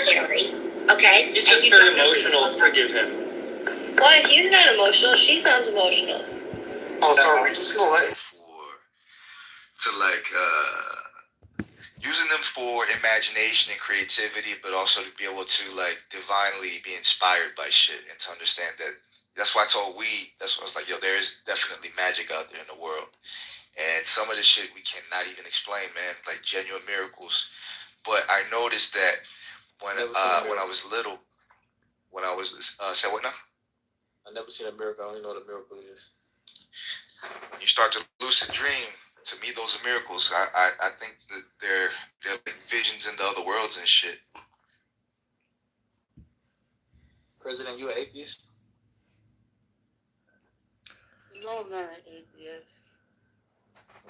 Jerry. Okay? He's just very emotional. Forgive him. Why? He's not emotional. She sounds emotional. Oh, sorry. We're just gonna let using them for imagination and creativity, but also to be able to like divinely be inspired by shit and to understand that. That's why I told that's why I was like, yo, there is definitely magic out there in the world, and some of the shit we cannot even explain, man. Like genuine miracles. But I noticed that when I was little, when I was say what now? I've never seen a miracle. I don't even know what a miracle is. When you start to lucid dream, to me, those are miracles. I think that they're like visions in the other worlds and shit. President, you an atheist? No, I'm not an atheist.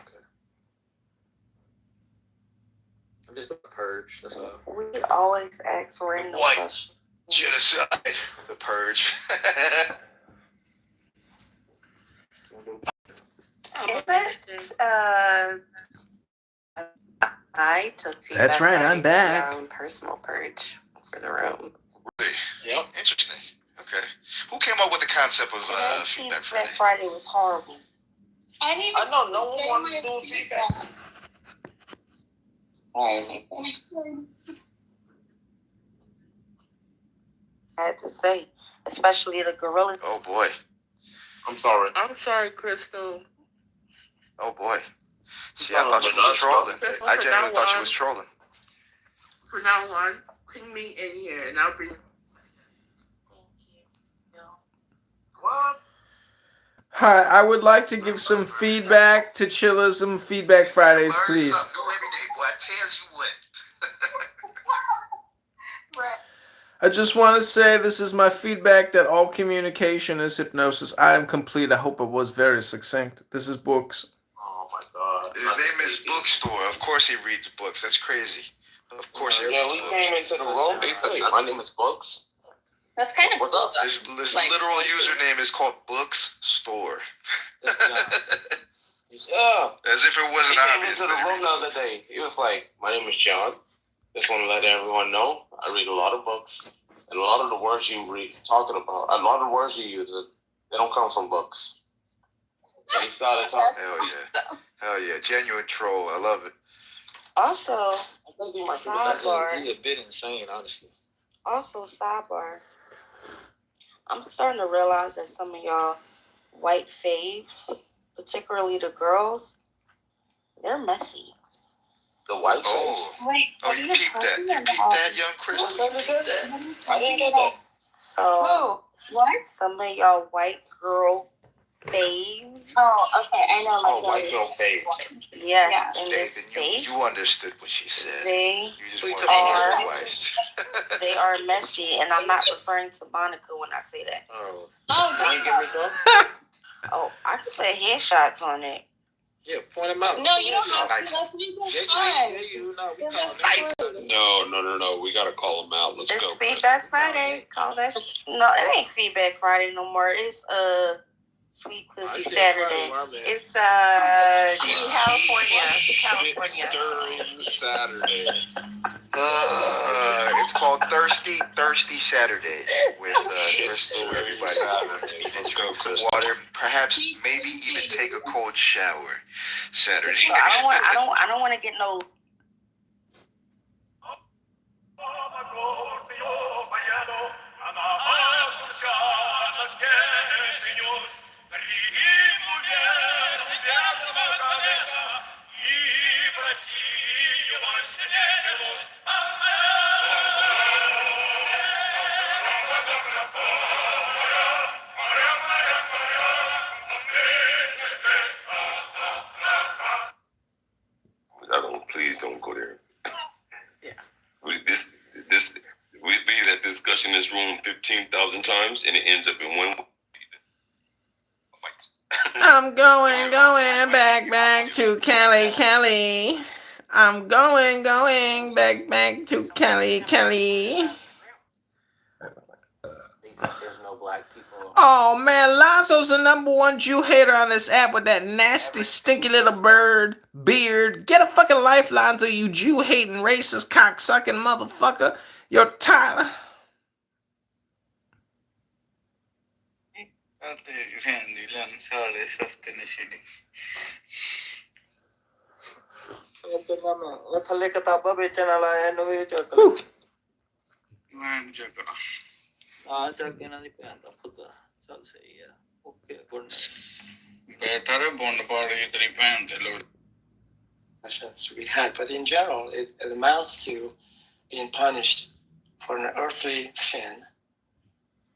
Okay. I'm just a purge. That's all. We always ask random questions. Genocide. The purge. I took feedback. That's right, I'm back. Our own personal purge for the room. Really? Yep. Interesting. Okay. Who came up with the concept of Feedback Friday? Feedback Friday was horrible. I know no one wanted to do feedback. Sorry. I had to say, especially the gorilla. Oh boy. I'm sorry. I'm sorry, Crystal. Oh boy. See, I thought you was trolling. I genuinely thought you was trolling. From now on, bring me in here and I'll bring. What? Hi, I would like to give some feedback to Chillism Feedback Fridays, please. I just want to say this is my feedback that all communication is hypnosis. I am complete. I hope it was very succinct. This is Books. Oh my God. His name is Bookstore. Of course he reads books. That's crazy. Of course he reads books. He came into the room. He said, my name is Books. That's kind of cool. His literal username is called Books Store. Yeah. As if it wasn't obvious. He came into the room the other day. He was like, my name is John. Just want to let everyone know I read a lot of books. And a lot of the words you read, talking about, a lot of the words you use, they don't come from books. And he started talking. Hell yeah. Genuine troll. I love it. Also, I think he might be the best. sidebar. He's a bit insane, honestly. Also, sidebar. I'm starting to realize that some of y'all white faves, particularly the girls, they're messy. The white Wait, you peeped that. You peeped that, young Crystal? You peeped that? I didn't get that. So, some of y'all white girl faves. Oh, okay, I know. Oh, white girl faves. Yes, Yeah. in this Nathan, space, you understood what she said. they You just wanted to hear it twice. they are messy, and I'm not referring to Monica when I say that. Oh. Oh, Can you give me some? Oh, I can put headshots on it. Yeah, point them out. no, you don't have to. Let's make them fun. No. We gotta call them out. Let's go. It's Feedback Friday. Call that. No, it ain't Feedback Friday no more. It's Sweet Pussy Saturday. It's California. Stirring Saturday. It's called Thirsty Saturday with Crystal. Everybody needs to drink some water, perhaps maybe even take a cold shower Saturday. So I don't want to get no. Please don't go there. Yeah. We be that discussion in this room 15,000 times, and it ends up in one fight. I'm going back to Cali. I'm going back to Cali. There's no black people. Oh man, Lonzo's the #1 Jew hater on this app with that nasty, stinky little beard. Get a fucking life, Lonzo, you Jew hating, racist, cock sucking motherfucker. Yo, Tyler. Whew. We had, but in general, it amounts to being punished for an earthly sin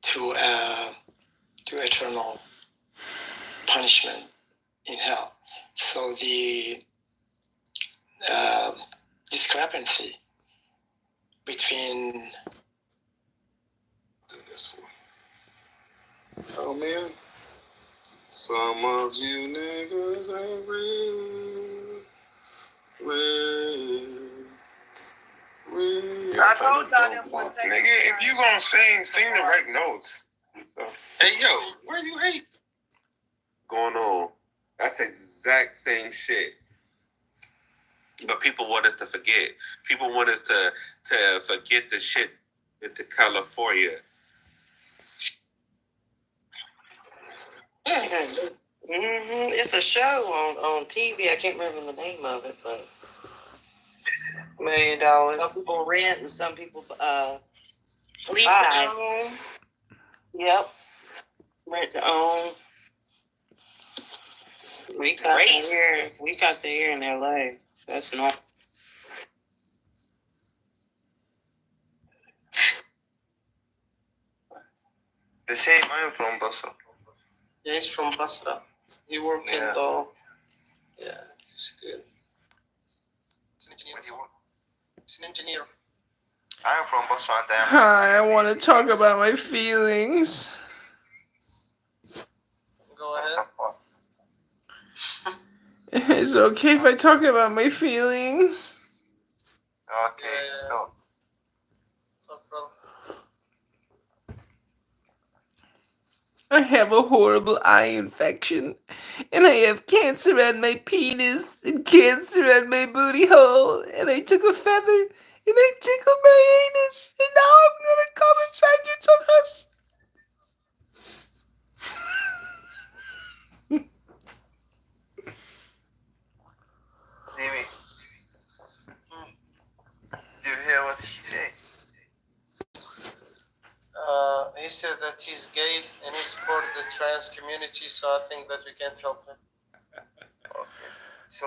to eternal punishment in hell. So the discrepancy between oh man, some of you niggas ain't real. I told y'all that one thing. Nigga, if you gonna sing the right notes. Hey yo, where you hate? Going on. That's the exact same shit. But people want us to forget. People want us to forget the shit into California. It's a show on TV. I can't remember the name of it, but $1 million. some people rent and some people Lease buy. to own. Yep, rent to own. We got Great. to here in LA. That's not. The same man from Basra. Yeah, he's from Basra. He worked in the. Yeah, he's good. He's an engineer. He's an engineer. I am from Basra. Hi, I want to talk about my feelings. Go ahead. Is it okay if I talk about my feelings? Okay, Yeah. so Talk, brother. I have a horrible eye infection, and I have cancer on my penis and cancer on my booty hole, and I took a feather and I tickled my anus, and now I'm gonna come inside your tuchus. Jimmy, did you hear what she said? He said that he's gay and he supported the trans community, so I think that we can't help him. Okay. So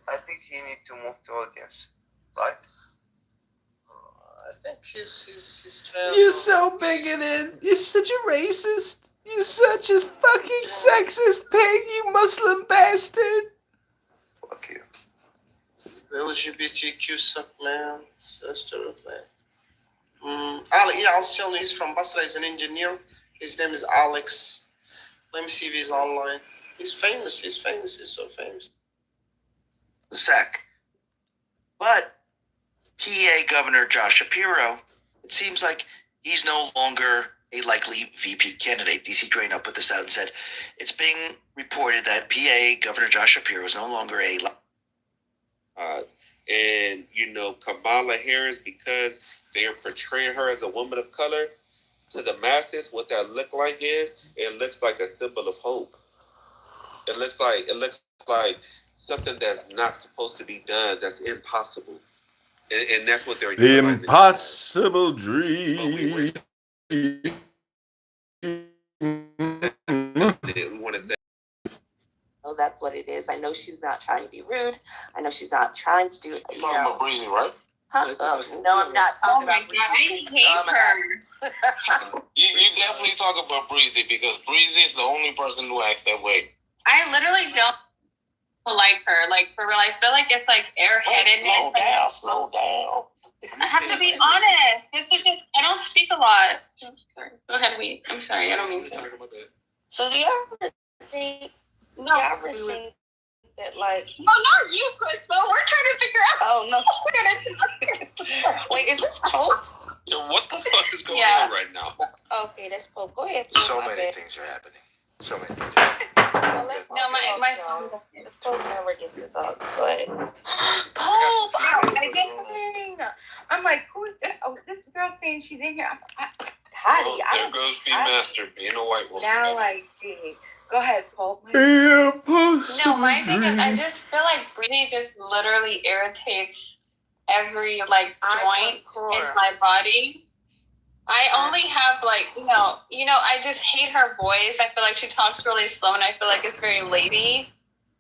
I think he need to move to audience, right? I think he's trans. You're so bigoted. You're such a racist. You're such a fucking sexist pig, you Muslim bastard. Okay. The LGBTQ suck, man. Sister, man. I was telling you, he's from Basra. He's an engineer. His name is Alex. Let me see if he's online. He's famous. He's so famous. Sec. But PA Governor Josh Shapiro, it seems like he's no longer a likely VP candidate. DC Drain up put this out and said it's being reported that PA Governor Josh Shapiro is no longer a. And Kamala Harris, because they're portraying her as a woman of color, to the masses, what that look like is, it looks like a symbol of hope. It looks like something that's not supposed to be done, that's impossible. And that's what they're The utilizing. impossible dream. We want to say. Oh, that's what it is. I know she's not trying to be rude. I know she's not trying to do it. You're talking about Breezy, right? Huh? Oh, no, I'm not Oh talking my about god, I hate her. You definitely talk about Breezy because Breezy is the only person who acts that way. I literally don't like her. Like, for real, I feel like it's like airheadedness. Slow down. I have to be honest. This is just, I don't speak a lot. Sorry. Go ahead, Wee. I'm sorry, I don't mean to. So do you ever think? No. Do you ever think that like? No, not you, Crystal. We're trying to figure out. Oh no! We're gonna Wait, is this Pope? Yo, what the fuck is going Yeah. on right now? Okay, that's Pope. Go ahead. Pope. So My many bad. things are happening. So many things. So let No, my Pope, the Pope never gets to talk. Go ahead. Pope! I'm like, who is this? Oh, this she's in here. Oh, there goes B Master being a white woman. Now I see. Go ahead, Paul. Yeah, No, my thing is, I just feel like breathing just literally irritates every like joint in my body. I only have like, I just hate her voice. I feel like she talks really slow and I feel like it's very lazy.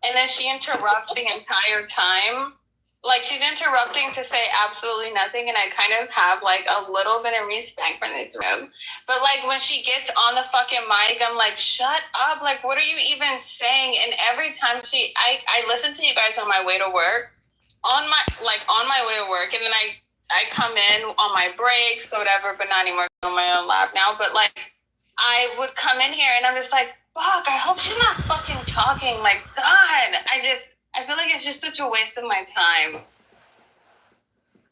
And then she interrupts the entire time. Like she's interrupting to say absolutely nothing, and I kind of have like a little bit of respect for this room. But like when she gets on the fucking mic, I'm like, shut up! Like, what are you even saying? And every time I listen to you guys on my way to work, on my way to work, and then I come in on my breaks or whatever, but not anymore on my own lab now. But like I would come in here and I'm just like, fuck, I hope she's not fucking talking. Like, God, I feel like it's just such a waste of my time.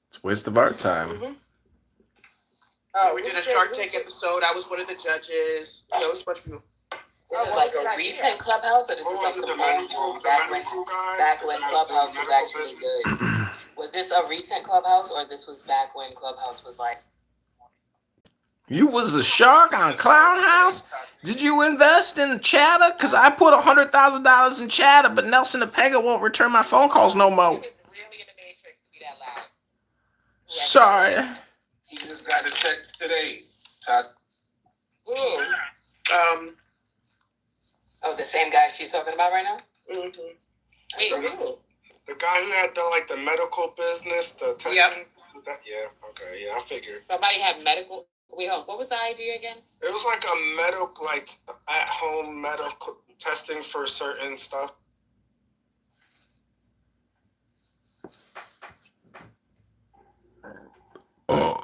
It's a waste of our time. Mm-hmm. We did a Shark Tank episode. I was one of the judges. So it was a bunch of people. This is like a recent Clubhouse, or this is like the old back when Clubhouse was actually good? Was this a recent Clubhouse, or this was back when Clubhouse was like? You was a shark on Clown House? Did you invest in Chatter? Because I put $100,000 in Chatter, but Nelson Apega won't return my phone calls no more. Sorry. He just got a text today. Oh, the same guy she's talking about right now? Mm-hmm. The guy who had the medical business, the testing. Yep. Okay, I figured. Somebody had medical. Wait, what was the idea again? It was like a medical, at-home medical testing for certain stuff. But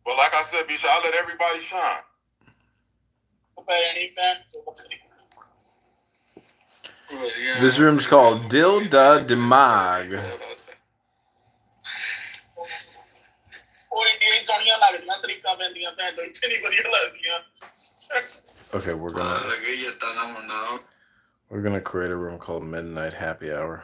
like I said, Bisha, I let everybody shine. This room's called Dilda Demag. Okay, we're gonna create a room called Midnight Happy Hour.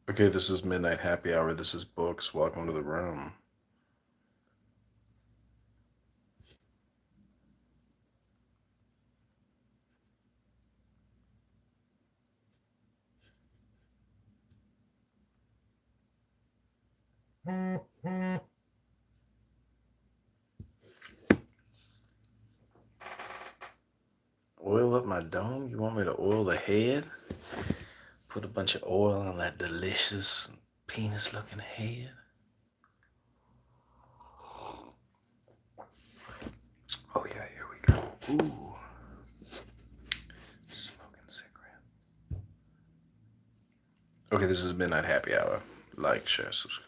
Okay, this is Midnight Happy Hour. This is Books. Welcome to the room. Oil up my dome? You want me to oil the head? Put a bunch of oil on that delicious penis-looking head? Oh yeah, here we go. Ooh. Smoking cigarette. Okay, this is Midnight Happy Hour. Like, share, subscribe.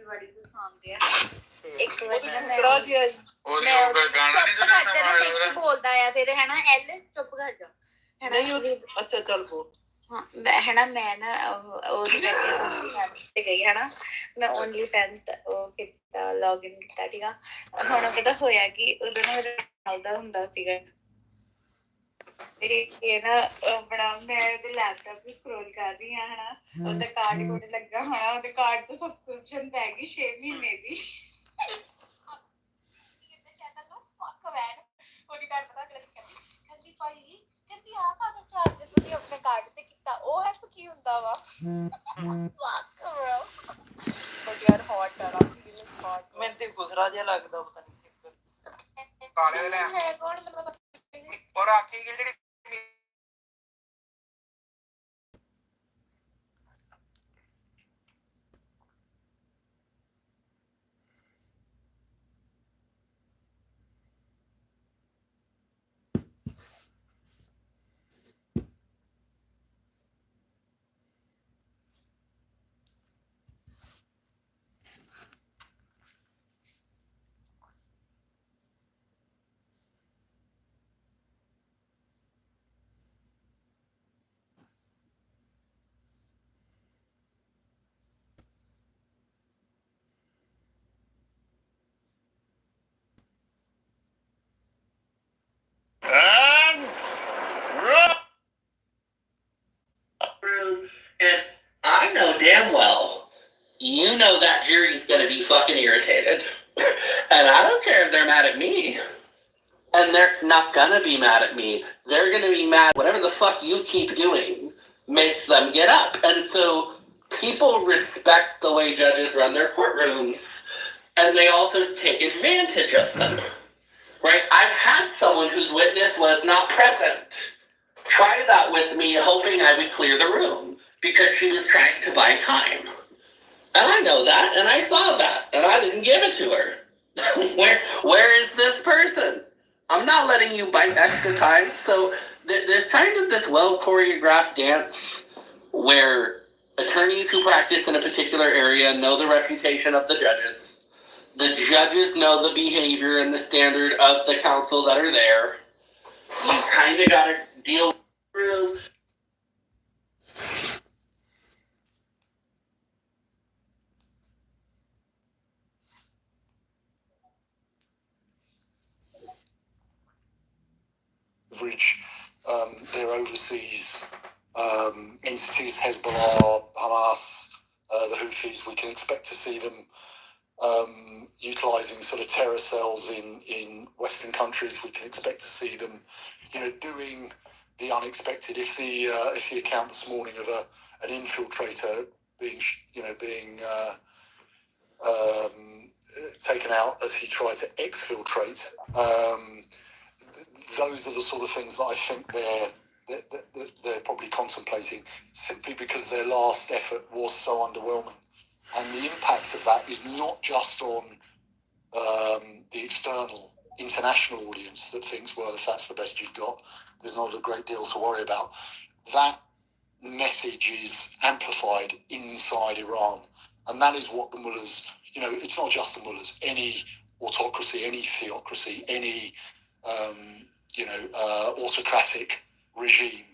ਬੜੀ ਪਸੰਦ ਆ ਇੱਕ ਵਾਰ ਨਾ ਮੈਂ ਗਾਣਾ ਨਹੀਂ ਸੁਣਿਆ ਬੋਲਦਾ ਆ ਫਿਰ ਹੈ ਨਾ ਐਲ ਚੁੱਪ ਕਰ ਜਾ ਨਹੀਂ ਅੱਛਾ ਚੱਲ ਬੋਲ ਹਾਂ ਹੈ ਨਾ ਮੈਂ ਨਾ ਉਹਦੇ ਕਰਕੇ ਤੇ ਗਈ ਹੈ ਨਾ ਮੈਂ ਓਨਲੀ ਫੈਨਸ ਉਹ ਕੀਤਾ ਲੌਗਇਨ ਕੀਤਾ ਠੀਕ ਆ ਹੁਣ ਪਤਾ ਹੋਇਆ ਕਿ ਉਦੋਂ ਨਾ ਮੇਰਾ ਹੁੰਦਾ ਸੀਗਾ ਇਹ ਨਾ ਬੜਾ ਮੈਂ ਉਹਦੇ ਲੈਪਟਾਪ ਤੇ ਸਕਰੋਲ ਕਰ ਰਹੀ ਹਾਂ ਹਨਾ ਉਹਦਾ ਕਾਰਡ ਕੋਡ ਲੱਗਾ ਹੋਣਾ ਉਹਦੇ ਕਾਰਡ ਤੇ ਸਬਸਕ੍ਰਿਪਸ਼ਨ ਪੈ ਗਈ 6 ਮਹੀਨੇ ਦੀ ਉਹਦੀ ਕਾਰਡ ਪਤਾ ਕਹਿੰਦੀ ਭਾਈ ਕਹਿੰਦੀ ਆ ਕਾਹਦਾ ਚਾਰਜ ਤੁਸੀਂ ਆਪਣੇ ਕਾਰਡ ਤੇ ਕੀਤਾ ਉਹ ਹੈ ਕੀ ਹੁੰਦਾ ਵਾ ਬਟ ਯਾਰ ਹੌਟ ਆ ਹੌਟ ਮੈਨੂੰ ਤੇ ਗੁਜ਼ਰਾ ਜਿਹਾ ਲੱਗਦਾ ਪਤਾ ਨਹੀਂ ਕਾਲੇ ਲੈ ਹੈ ਕੌਣ ਮਤਲਬ ਔਰ ਆਖੀ ਜਿਹੜੀ And I know damn well, you know that jury's gonna be fucking irritated. And I don't care if they're mad at me. And they're not gonna be mad at me. They're gonna be mad. Whatever the fuck you keep doing makes them get up. And so people respect the way judges run their courtrooms. And they also take advantage of them. Right? I've had someone whose witness was not present try that with me, hoping I would clear the room because she was trying to buy time. And I know that, and I saw that, and I didn't give it to her. Where is this person? I'm not letting you bite extra time. So there's kind of this well choreographed dance where attorneys who practice in a particular area know the reputation of the judges. The judges know the behavior and the standard of the counsel that are there. You kind of got to deal with the room. Their overseas entities, Hezbollah, Hamas, the Houthis, we can expect to see them utilising sort of terror cells in Western countries. We can expect to see them, doing the unexpected. If the account this morning of an infiltrator being taken out as he tried to exfiltrate, those are the sort of things that I think they're probably contemplating, simply because their last effort was so underwhelming. And the impact of that is not just on the external, international audience that thinks, well, if that's the best you've got, there's not a great deal to worry about. That message is amplified inside Iran. And that is what the mullahs, it's not just the mullahs, any autocracy, any theocracy, any, autocratic regime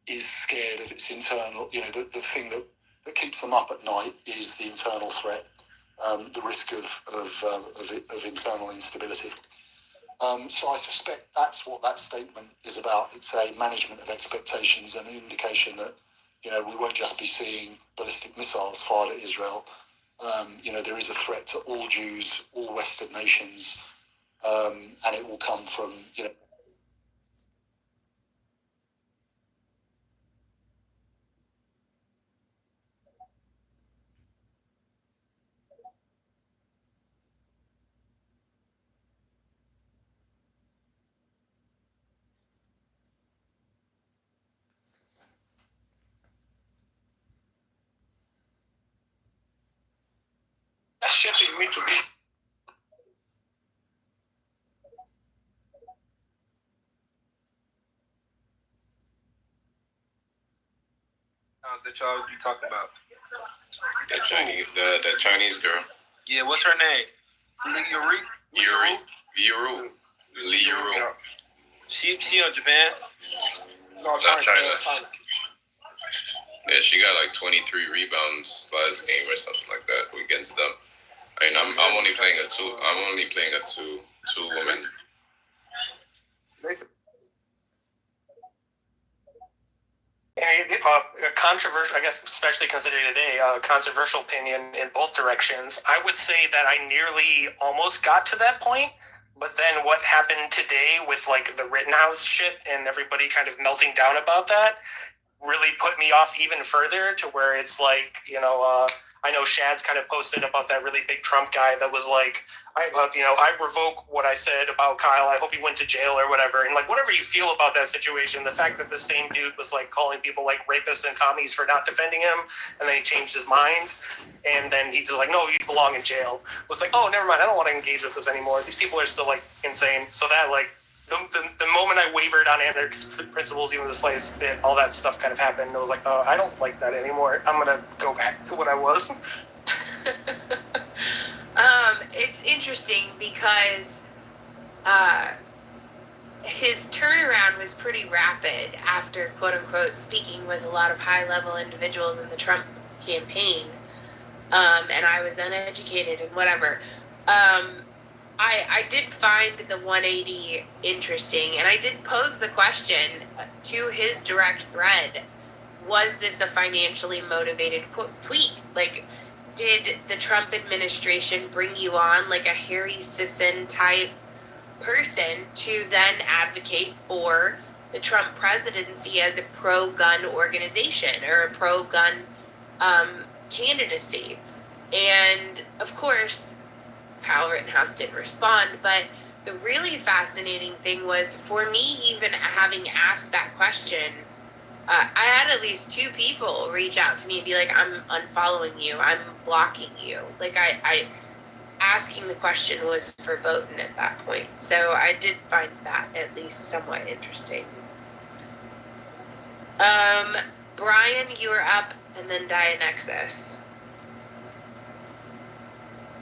is scared of its internal, the thing that keeps them up at night is the internal threat, the risk of internal instability. So I suspect that's what that statement is about. It's a management of expectations and an indication that, we won't just be seeing ballistic missiles fired at Israel. There is a threat to all Jews, all Western nations, and it will come from, shipping me to be. How's that y'all you talking about? The Chinese girl. Yeah, what's her name? Yuri. She on Japan? No, China. Yeah, she got like 23 rebounds last game or something like that against them. I mean, I'm only playing a two woman. A controversial, I guess, especially considering today, a controversial opinion in both directions. I would say that I nearly almost got to that point, but then what happened today with like the Rittenhouse shit and everybody kind of melting down about that really put me off even further to where it's like, I know Shad's kind of posted about that really big Trump guy that was like, I revoke what I said about Kyle. I hope he went to jail or whatever. And like, whatever you feel about that situation, the fact that the same dude was like calling people like rapists and commies for not defending him, and then he changed his mind, and then he's just like, no, you belong in jail. It was like, oh, never mind. I don't want to engage with this anymore. These people are still like insane. So that like, the moment I wavered on anarchist principles, even the slightest bit, all that stuff kind of happened. It was like, oh, I don't like that anymore. I'm going to go back to what I was. It's interesting because his turnaround was pretty rapid after, quote unquote, speaking with a lot of high level individuals in the Trump campaign. And I was uneducated and whatever. I did find the 180 interesting, and I did pose the question to his direct thread, was this a financially motivated tweet? Like, did the Trump administration bring you on like a Harry Sisson type person to then advocate for the Trump presidency as a pro-gun organization or a pro-gun candidacy? And, of course, Kyle Rittenhouse didn't respond, but the really fascinating thing was, for me, even having asked that question, I had at least 2 people reach out to me and be like, I'm unfollowing you, I'm blocking you. Like, I asking the question was verboten at that point. So I did find that at least somewhat interesting. Brian, you were up, and then Dianexus.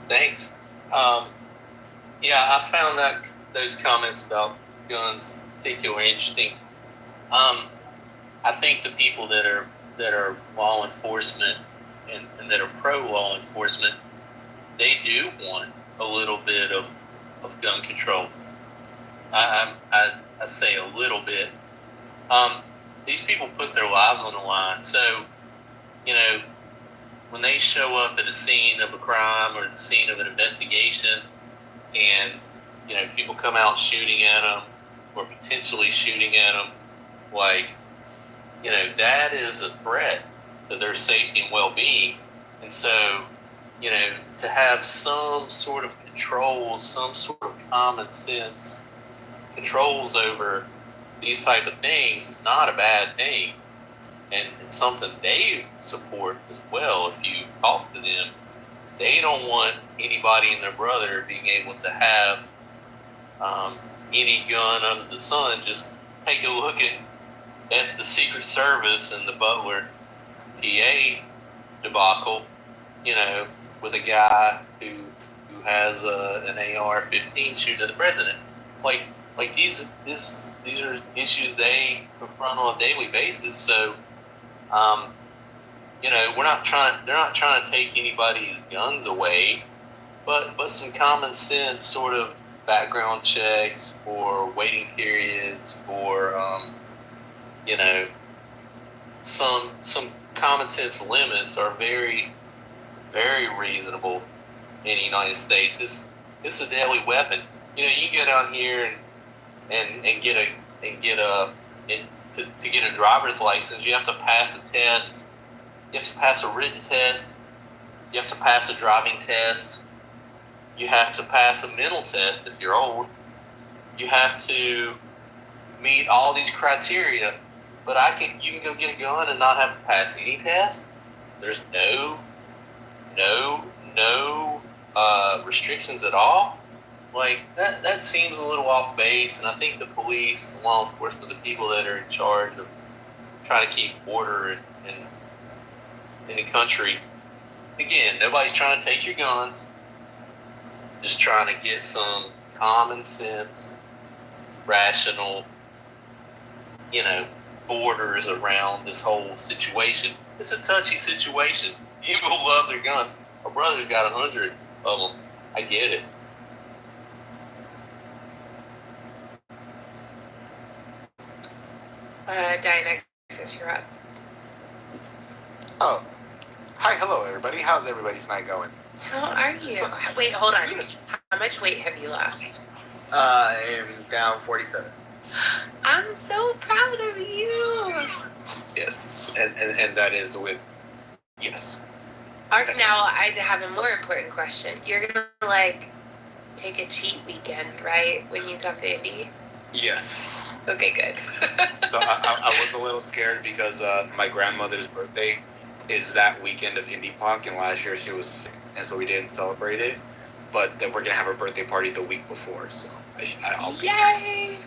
Thanks. I found that those comments about guns particularly interesting. I think the people that are law enforcement and that are pro law enforcement, they do want a little bit of gun control. I say a little bit. These people put their lives on the line, so when they show up at a scene of a crime or the scene of an investigation, and people come out shooting at them or potentially shooting at them, that is a threat to their safety and well-being. And so, to have some sort of controls, some sort of common sense controls over these type of things is not a bad thing. And it's something they support as well. If you talk to them, they don't want anybody and their brother being able to have any gun under the sun. Just take a look at the Secret Service and the Butler, PA debacle, with a guy who has an AR-15 shooting at the president. These are issues they confront on a daily basis. So, they're not trying to take anybody's guns away, but some common sense sort of background checks or waiting periods or, some common sense limits are very, very reasonable in the United States. It's a deadly weapon. You get out here and get a driver's license, you have to pass a test. You have to pass a written test. You have to pass a driving test. You have to pass a mental test if you're old. You have to meet all these criteria. But you can go get a gun and not have to pass any test. There's no restrictions at all. That seems a little off base, and I think the police, the law enforcement, the people that are in charge of trying to keep order in the country, again, nobody's trying to take your guns. just trying to get some common sense, rational, borders around this whole situation. It's a touchy situation. People love their guns. My brother's got 100 of them. I get it. Dianexus, you're up. Oh. Hi, hello, everybody. How's everybody's night going? How are you? Wait, hold on. How much weight have you lost? I am down 47. I'm so proud of you. Yes. And that is with, yes. Now, I have a more important question. You're going to, take a cheat weekend, right, when you come to Indy? Yes. Okay, good. So I was a little scared because my grandmother's birthday is that weekend of Indy Park, and last year she was sick, and so we didn't celebrate it. But then we're going to have her birthday party the week before, so I'll be Yay!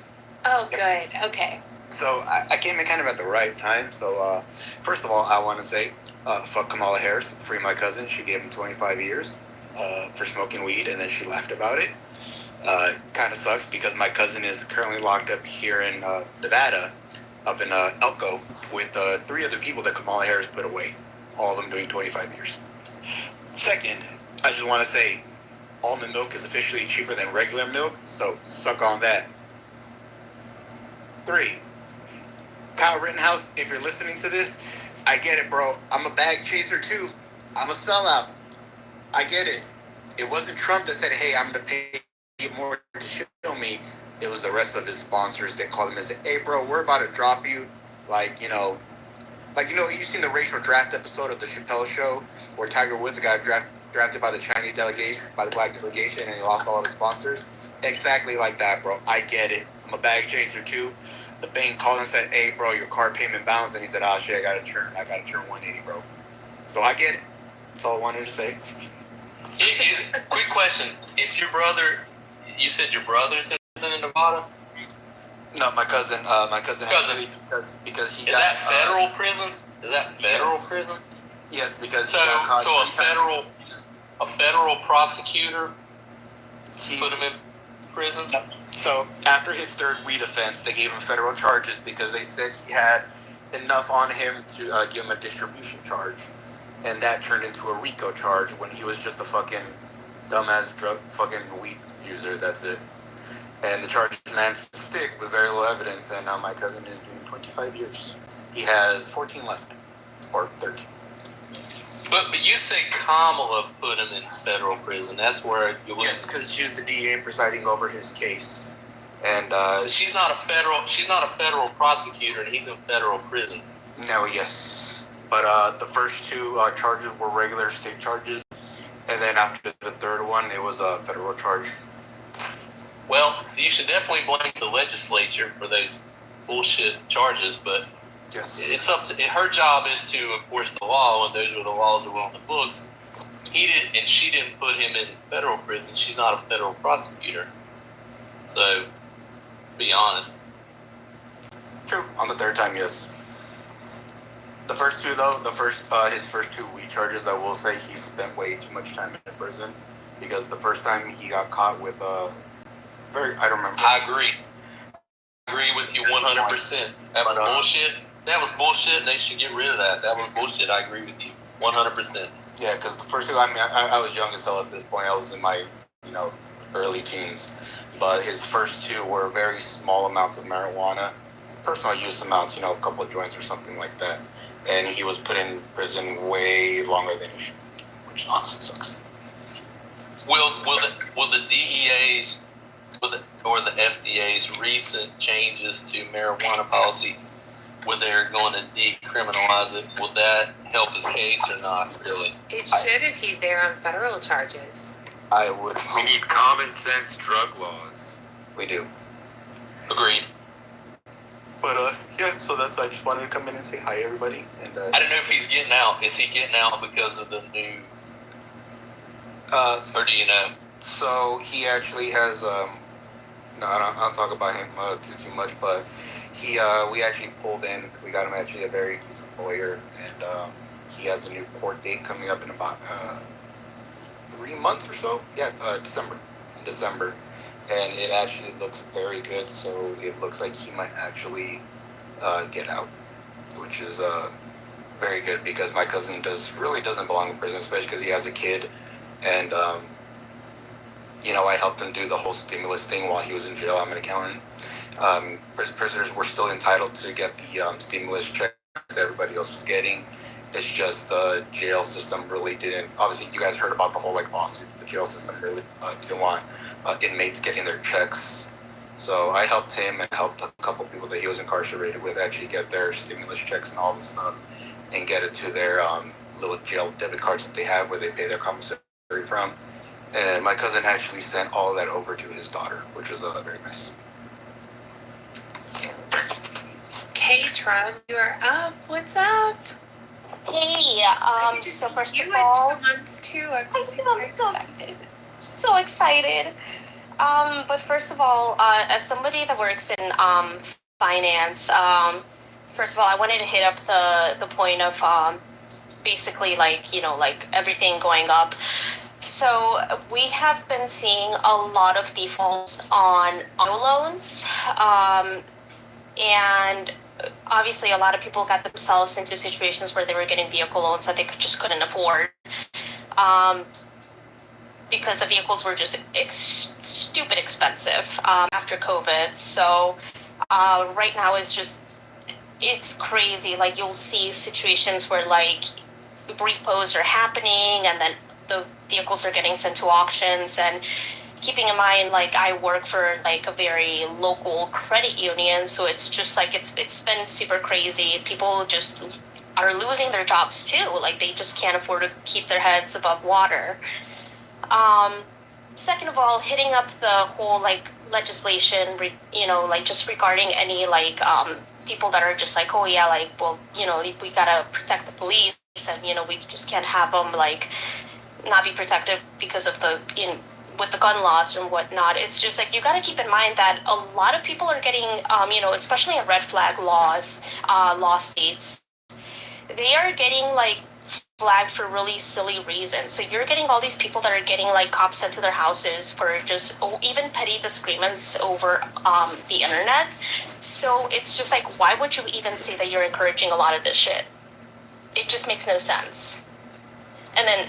Oh, good. Okay. So I came in kind of at the right time. So first of all, I want to say, fuck Kamala Harris, free my cousin. She gave him 25 years for smoking weed, and then she laughed about it. Kind of sucks because my cousin is currently locked up here in Nevada, up in Elko, with 3 other people that Kamala Harris put away, all of them doing 25 years. Second, I just want to say, almond milk is officially cheaper than regular milk, so suck on that. 3, Kyle Rittenhouse, if you're listening to this, I get it, bro. I'm a bag chaser too. I'm a sellout. I get it. It wasn't Trump that said, hey, I'm going to pay you more to show me. It was the rest of his sponsors that called him and said, hey, bro, we're about to drop you. You've seen the racial draft episode of the Chappelle Show where Tiger Woods got drafted by the Chinese delegation, by the black delegation, and he lost all of his sponsors. Exactly like that, bro. I get it. I'm a bag chaser too. The bank called and said, hey, bro, your car payment bounced. And he said, oh, shit, I got to turn 180, bro. So I get it. That's all I wanted to say. Quick question. If your brother, you said your brother's in prison in Nevada? No, my cousin actually, because he got... Is that federal prison? Is that federal prison? Yes, because so a federal prosecutor put him in prison? So after his 3rd weed offense, they gave him federal charges because they said he had enough on him to give him a distribution charge. And that turned into a RICO charge when he was just a fucking dumbass fucking weed user. That's it. And the charges managed to stick with very little evidence, and now my cousin is doing 25 years. He has 14 left. Or 13. But you say Kamala put him in federal prison. That's where you went. Yes, because she was the DA presiding over his case. And she's not a federal prosecutor, and he's in federal prison. No, yes. But the first 2 charges were regular state charges, and then after the 3rd one, it was a federal charge. Well, you should definitely blame the legislature for those bullshit charges, but yes, it's up to her job is to enforce the law, and those were the laws that were on the books. She didn't put him in federal prison. She's not a federal prosecutor. So, be honest. True. On the 3rd time, yes. The first 2, though, his first 2 weed charges, I will say he spent way too much time in prison because the first time he got caught with I don't remember. I agree with you 100%. That was bullshit. That was bullshit, and they should get rid of that. That was bullshit. I agree with you 100%. Yeah, because the first 2, I was young as hell at this point. I was in my, early teens. But his first 2 were very small amounts of marijuana. Personal use amounts, a couple of joints or something like that. And he was put in prison way longer than he should, which honestly sucks. Will the DEA's or the FDA's recent changes to marijuana policy, where they're going to decriminalize it, will that help his case or not really? It should if he's there on federal charges. I would. We need common sense drug laws. We do. Agreed. But yeah, so I just wanted to come in and say hi, everybody. And I don't know if he's getting out. Is he getting out because of the new? Or do you know? So he actually has. No, I don't talk about him too much, but we actually pulled in. We got him actually a very decent lawyer, and he has a new court date coming up in about 3 months or so. Yeah, December, and it actually looks very good. So it looks like he might actually get out, which is very good because my cousin really doesn't belong in prison, especially because he has a kid, and I helped him do the whole stimulus thing while he was in jail. I'm an accountant. Prisoners were still entitled to get the stimulus checks that everybody else was getting. It's just the jail system really didn't. Obviously, you guys heard about the whole lawsuits. The jail system really didn't want inmates getting their checks. So I helped him and helped a couple people that he was incarcerated with actually get their stimulus checks and all this stuff, and get it to their little jail debit cards that they have where they pay their commissary from. And my cousin actually sent all of that over to his daughter, which was very nice. Okay, Tron, you are up. What's up? Hey, so first You of all, went 2 months too. I'm so excited. So excited. But first of all, as somebody that works in finance, first of all, I wanted to hit up the point of basically everything going up. So we have been seeing a lot of defaults on auto loans, and obviously a lot of people got themselves into situations where they were getting vehicle loans that they just couldn't afford, because the vehicles were just stupid expensive after COVID. So right now it's crazy. You'll see situations where repos are happening, and then the vehicles are getting sent to auctions. And keeping in mind, I work for a very local credit union, so it's just it's been super crazy. People just are losing their jobs too. They just can't afford to keep their heads above water. Second of all, hitting up the whole legislation, just regarding any people that are just oh yeah, we gotta protect the police, and we just can't have them not be protected because of with the gun laws and whatnot. It's just you got to keep in mind that a lot of people are getting, especially in red flag law states, they are getting flagged for really silly reasons. So you're getting all these people that are getting cops sent to their houses for just even petty disagreements over the internet. So it's just why would you even say that you're encouraging a lot of this shit? It just makes no sense. And then,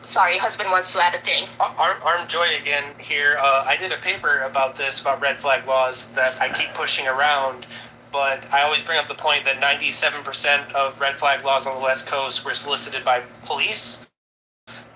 sorry, husband wants to add a thing. Arm Joy again here. I did a paper about red flag laws that I keep pushing around, but I always bring up the point that 97% of red flag laws on the West Coast were solicited by police,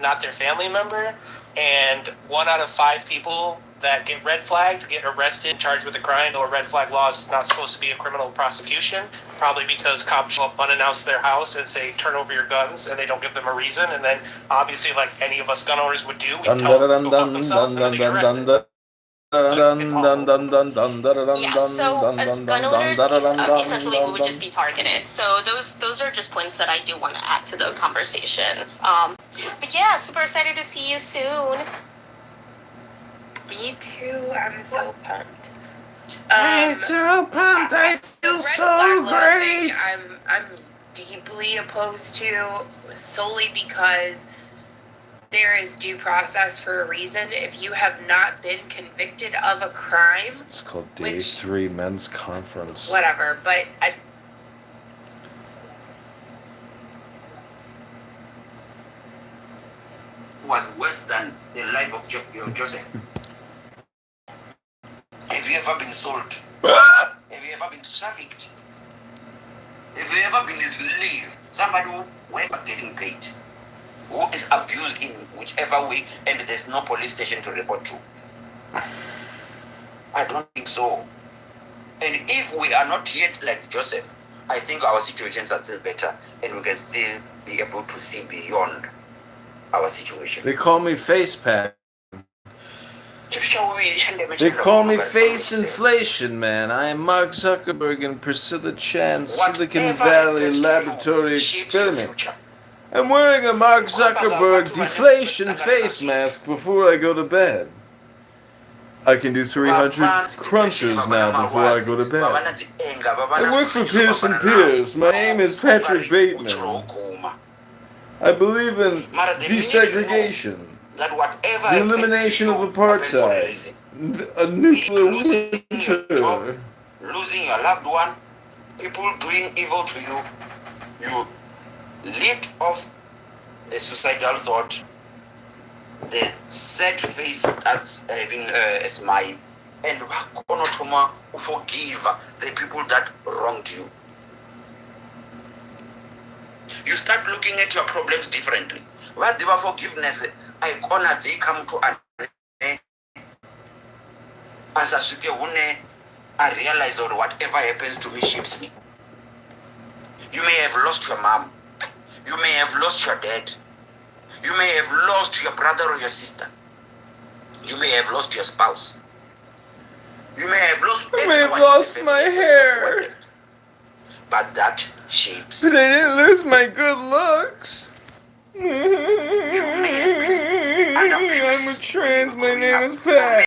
not their family member, and 1 out of 5 people that get red flagged get arrested, charged with a crime. Or red flag law is not supposed to be a criminal prosecution, probably because cops show up unannounced to their house and say, turn over your guns, and they don't give them a reason. And then, obviously, any of us gun owners would do, we tell them to go fuck themselves, and then they get arrested. Yeah, so as gun owners, essentially we would just be targeted. So those are just points that I do want to add to the conversation. But yeah, super excited to see you soon. Me too. I'm so pumped. I'm so pumped. I feel so great. I'm deeply opposed to, solely because there is due process for a reason. If you have not been convicted of a crime, It's called Day 3 Men's Conference. whatever, but was worse than the life of Joseph. Have you ever been sold? Have you ever been trafficked? Have you ever been enslaved? Somebody who went getting paid, who is abused in whichever way, and there's no police station to report to. I don't think so. And if we are not yet like Joseph, I think our situations are still better, and we can still be able to see beyond our situation. They call me Facepack. They call me Face Inflation, man. I am Mark Zuckerberg and Priscilla Chan, Silicon Valley Laboratory Experiment. I'm wearing a Mark Zuckerberg deflation face mask before I go to bed. I can do 300 crunches now before I go to bed. I work for Pearson Pierce. My name is Patrick Bateman. I believe in desegregation. that whatever The elimination of apartheid. A nuclear winter. losing your loved one, people doing evil to you, you lift off the suicidal thought, the sad face starts having a smile, and forgive the people that wronged you. You start looking at your problems differently. What the forgiveness I gonna they come to as a suke one I realize or whatever happens to me shapes me. You may have lost your mom. You may have lost your dad. You may have lost your brother or your sister. You may have lost your spouse. You may have lost my hair. But that shapes. But I didn't lose my good looks. I'm a trans, my name is Pat.